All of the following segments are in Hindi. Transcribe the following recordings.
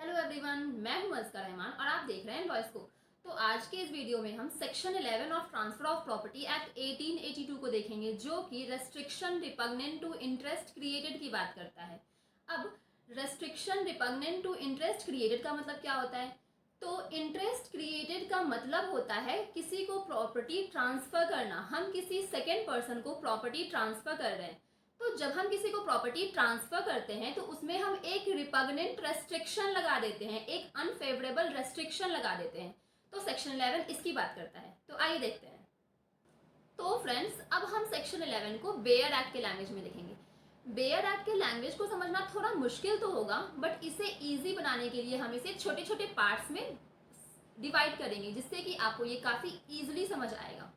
हेलो एवरीवन, मैं हूं मज़का रहमान और आप देख रहे हैं वॉइस को। तो आज के इस वीडियो में हम section 11 of transfer of property act 1882 को देखेंगे, जो कि restriction repugnant to interest created की बात करता है। अब restriction repugnant to interest created का मतलब क्या होता है? तो इंटरेस्ट क्रिएटेड का मतलब होता है किसी को प्रॉपर्टी ट्रांसफर करना। हम किसी सेकेंड पर्सन को प्रॉपर्टी ट्रांसफर कर रहे हैं, तो जब हम किसी को प्रॉपर्टी ट्रांसफर करते हैं तो उसमें हम एक रिपग्नेंट रेस्ट्रिक्शन लगा देते हैं, एक अनफेवरेबल रेस्ट्रिक्शन लगा देते हैं। तो सेक्शन 11 इसकी बात करता है। तो आइए देखते हैं। तो फ्रेंड्स, अब हम सेक्शन 11 को बेयर एक्ट के लैंग्वेज में देखेंगे। बेयर एक्ट के लैंग्वेज को समझना थोड़ा मुश्किल तो होगा, बट इसे ईजी बनाने के लिए हम इसे छोटे छोटे पार्ट्स में डिवाइड करेंगे, जिससे कि आपको ये काफ़ी ईजिली समझ आएगा।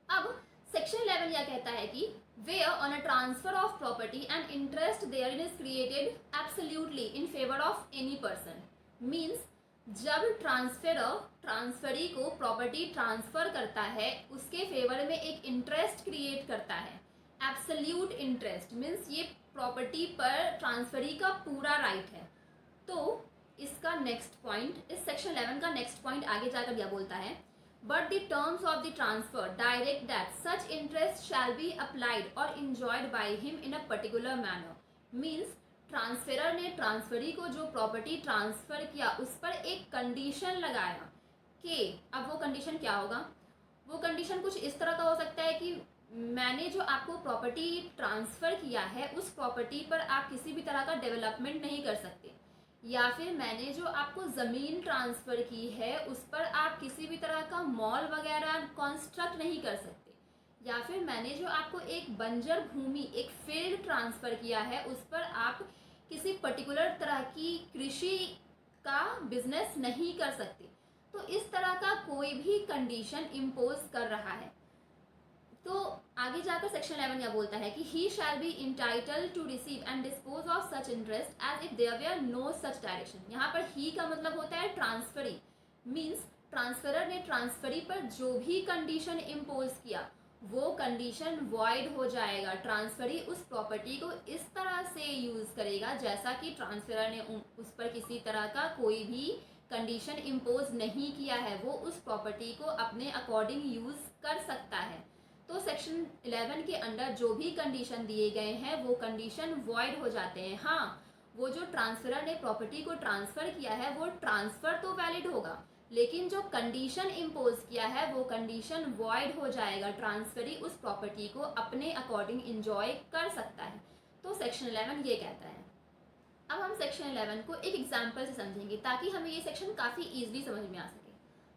अब सेक्शन 11 यह कहता है कि where on a transfer of property and interest therein is created absolutely in favour of any person. Means जब ट्रांसफरी को प्रॉपर्टी ट्रांसफर करता है, उसके फेवर में एक इंटरेस्ट क्रिएट करता है। एब्सोल्यूट इंटरेस्ट मीन्स ये प्रॉपर्टी पर ट्रांसफरी का पूरा राइट है। तो इसका नेक्स्ट पॉइंट, इस सेक्शन 11 का नेक्स्ट पॉइंट आगे जाकर यह बोलता है, but the terms of the transfer direct that such interest shall be applied or enjoyed by him in a particular manner। Means transferor ने ट्रांसफरी को जो प्रॉपर्टी ट्रांसफर किया उस पर एक कंडीशन लगाया कि अब वो कंडीशन क्या होगा? वो कंडीशन कुछ इस तरह का हो सकता है कि मैंने जो आपको प्रॉपर्टी ट्रांसफ़र किया है उस प्रॉपर्टी पर आप किसी भी तरह का डेवलपमेंट नहीं कर सकते, या फिर मैंने जो आपको ज़मीन ट्रांसफ़र की है उस पर आप किसी भी तरह का मॉल वगैरह कंस्ट्रक्ट नहीं कर सकते, या फिर मैंने जो आपको एक बंजर भूमि, एक फील्ड ट्रांसफ़र किया है उस पर आप किसी पर्टिकुलर तरह की कृषि का बिजनेस नहीं कर सकते। तो इस तरह का कोई भी कंडीशन इम्पोज कर रहा है। तो आगे जाकर सेक्शन 11 यह बोलता है कि he shall be entitled to receive and dispose of such interest as if there were no such direction. यहाँ पर ही का मतलब होता है ट्रांसफरी। मीन्स ट्रांसफरर ने ट्रांसफरी पर जो भी कंडीशन इम्पोज किया वो कंडीशन वॉइड हो जाएगा। ट्रांसफरी उस प्रॉपर्टी को इस तरह से यूज़ करेगा जैसा कि ट्रांसफरर ने उस पर किसी तरह का कोई भी कंडीशन इम्पोज नहीं किया है, वो उस प्रॉपर्टी को अपने अकॉर्डिंग यूज़ कर सकता है। तो सेक्शन 11 के अंडर जो भी कंडीशन दिए गए हैं वो कंडीशन वॉइड हो जाते हैं। हाँ, वो जो ट्रांसफरर ने प्रॉपर्टी को ट्रांसफ़र किया है वो ट्रांसफ़र तो वैलिड होगा, लेकिन जो कंडीशन इम्पोज किया है वो कंडीशन वॉइड हो जाएगा। ट्रांसफरी उस प्रॉपर्टी को अपने अकॉर्डिंग इंजॉय कर सकता है। तो सेक्शन 11 ये कहता है। अब हम सेक्शन 11 को एक एग्जाम्पल से समझेंगे ताकि हमें ये सेक्शन काफ़ी ईजिली समझ में आ सके।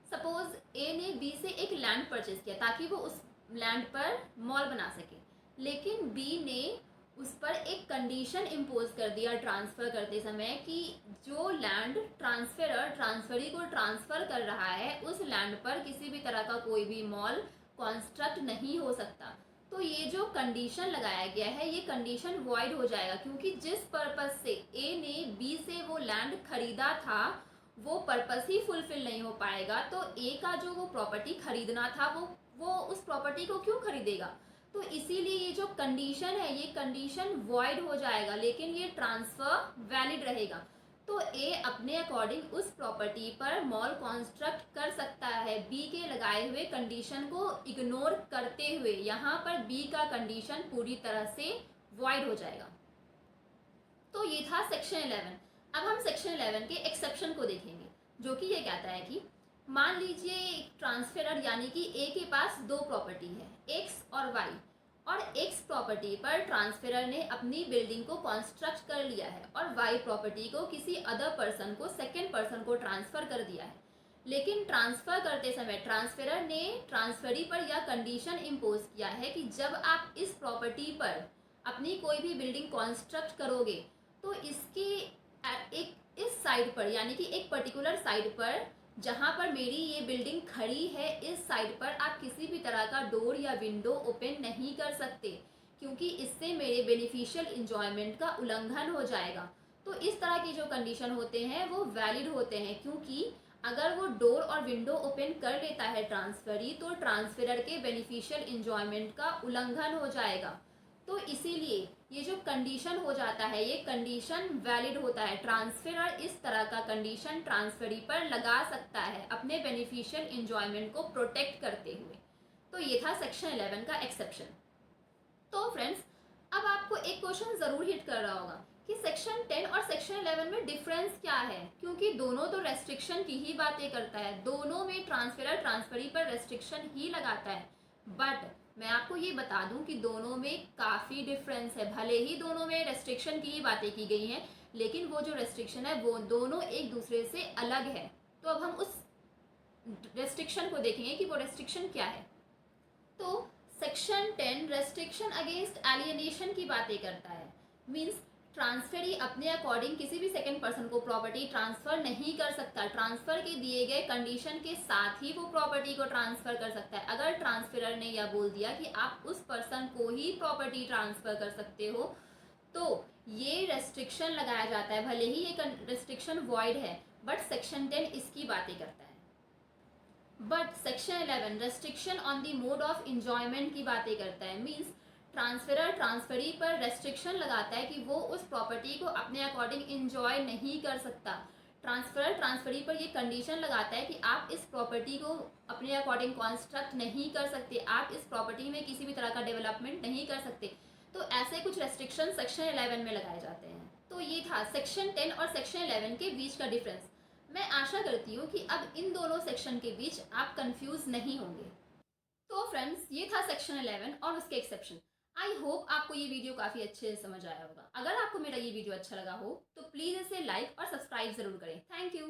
सपोज ए ने बी से एक लैंड परचेज किया ताकि वो उस लैंड पर मॉल बना सके, लेकिन बी ने उस पर एक कंडीशन इम्पोज कर दिया ट्रांसफ़र करते समय कि जो लैंड ट्रांसफरर ट्रांसफरी को ट्रांसफ़र कर रहा है उस लैंड पर किसी भी तरह का कोई भी मॉल कॉन्स्ट्रक्ट नहीं हो सकता। तो ये जो कंडीशन लगाया गया है ये कंडीशन वॉइड हो जाएगा, क्योंकि जिस पर्पज़ से ए ने बी से वो लैंड खरीदा था वो पर्पस ही फुलफिल नहीं हो पाएगा। तो ए का जो वो प्रॉपर्टी खरीदना था वो उस प्रॉपर्टी को क्यों खरीदेगा? तो इसीलिए ये जो कंडीशन है ये कंडीशन वॉइड हो जाएगा, लेकिन ये ट्रांसफ़र वैलिड रहेगा। तो ए अपने अकॉर्डिंग उस प्रॉपर्टी पर मॉल कॉन्स्ट्रक्ट कर सकता है बी के लगाए हुए कंडीशन को इग्नोर करते हुए। यहाँ पर बी का कंडीशन पूरी तरह से वॉइड हो जाएगा। तो ये था सेक्शन 11। अब हम सेक्शन 11 के एक्सेप्शन को देखेंगे, जो कि ये कहता है कि मान लीजिए ट्रांसफरर यानी कि ए के पास दो प्रॉपर्टी है, एक्स और वाई, और एक्स प्रॉपर्टी पर ट्रांसफरर ने अपनी बिल्डिंग को कॉन्स्ट्रक्ट कर लिया है और वाई प्रॉपर्टी को किसी अदर पर्सन को, सेकेंड पर्सन को ट्रांसफ़र कर दिया है। लेकिन ट्रांसफ़र करते समय ट्रांसफरर ने ट्रांसफरी पर यह कंडीशन इम्पोज किया है कि जब आप इस प्रॉपर्टी पर अपनी कोई भी बिल्डिंग कॉन्स्ट्रक्ट करोगे तो इसके एक इस साइड पर, यानी कि एक पर्टिकुलर साइड पर जहाँ पर मेरी ये बिल्डिंग खड़ी है, इस साइड पर आप किसी भी तरह का डोर या विंडो ओपन नहीं कर सकते, क्योंकि इससे मेरे बेनिफिशियल इंजॉयमेंट का उल्लंघन हो जाएगा। तो इस तरह के जो कंडीशन होते हैं वो वैलिड होते हैं, क्योंकि अगर वो डोर और विंडो ओपन कर लेता है ट्रांसफरी तो ट्रांसफरर के बेनिफिशियल इंजॉयमेंट का उल्लंघन हो जाएगा। तो इसीलिए ये जो कंडीशन हो जाता है ये कंडीशन वैलिड होता है। ट्रांसफरर इस तरह का कंडीशन ट्रांसफरी पर लगा सकता है अपने बेनिफिशियल इंजॉयमेंट को प्रोटेक्ट करते हुए। तो ये था सेक्शन 11 का एक्सेप्शन। तो फ्रेंड्स, अब आपको एक क्वेश्चन जरूर हिट कर रहा होगा कि सेक्शन 10 और सेक्शन 11 में डिफरेंस क्या है, क्योंकि दोनों तो रेस्ट्रिक्शन की ही बातें करता है, दोनों में ट्रांसफरर ट्रांसफरी पर रेस्ट्रिक्शन ही लगाता है। बट मैं आपको ये बता दूं कि दोनों में काफ़ी डिफरेंस है। भले ही दोनों में रेस्ट्रिक्शन की ही बातें की गई हैं, लेकिन वो जो रेस्ट्रिक्शन है वो दोनों एक दूसरे से अलग है। तो अब हम उस रेस्ट्रिक्शन को देखेंगे कि वो रेस्ट्रिक्शन क्या है। तो सेक्शन 10 रेस्ट्रिक्शन अगेंस्ट एलियनेशन की बातें करता है। मीन्स ट्रांसफरी अपने अकॉर्डिंग किसी भी सेकंड पर्सन को प्रॉपर्टी ट्रांसफर नहीं कर सकता। ट्रांसफर के दिए गए कंडीशन के साथ ही वो प्रॉपर्टी को ट्रांसफर कर सकता है। अगर ट्रांसफरर ने यह बोल दिया कि आप उस पर्सन को ही प्रॉपर्टी ट्रांसफर कर सकते हो, तो ये रेस्ट्रिक्शन लगाया जाता है। भले ही ये रेस्ट्रिक्शन वॉइड है, बट सेक्शन 10 इसकी बातें करता है। But section 11 restriction on the mode of enjoyment की बातें करता है। मीन्स ट्रांसफरर ट्रांसफरी पर रेस्ट्रिक्शन लगाता है कि वो उस प्रॉपर्टी को अपने अकॉर्डिंग इंजॉय नहीं कर सकता। ट्रांसफरर ट्रांसफरी पर ये कंडीशन लगाता है कि आप इस प्रॉपर्टी को अपने अकॉर्डिंग कॉन्स्ट्रक्ट नहीं कर सकते, आप इस प्रॉपर्टी में किसी भी तरह का डेवलपमेंट नहीं कर सकते। तो ऐसे कुछ रेस्ट्रिक्शन सेक्शन 11 में लगाए जाते हैं। तो ये था सेक्शन 10 और सेक्शन 11 के बीच का डिफरेंस। मैं आशा करती हूँ कि अब इन दोनों सेक्शन के बीच आप कंफ्यूज नहीं होंगे। तो फ्रेंड्स, ये था सेक्शन 11 और उसके एक्सेप्शन। आई होप आपको ये वीडियो काफ़ी अच्छे से समझ आया होगा। अगर आपको मेरा ये वीडियो अच्छा लगा हो तो प्लीज़ इसे लाइक और सब्सक्राइब ज़रूर करें। Thank you.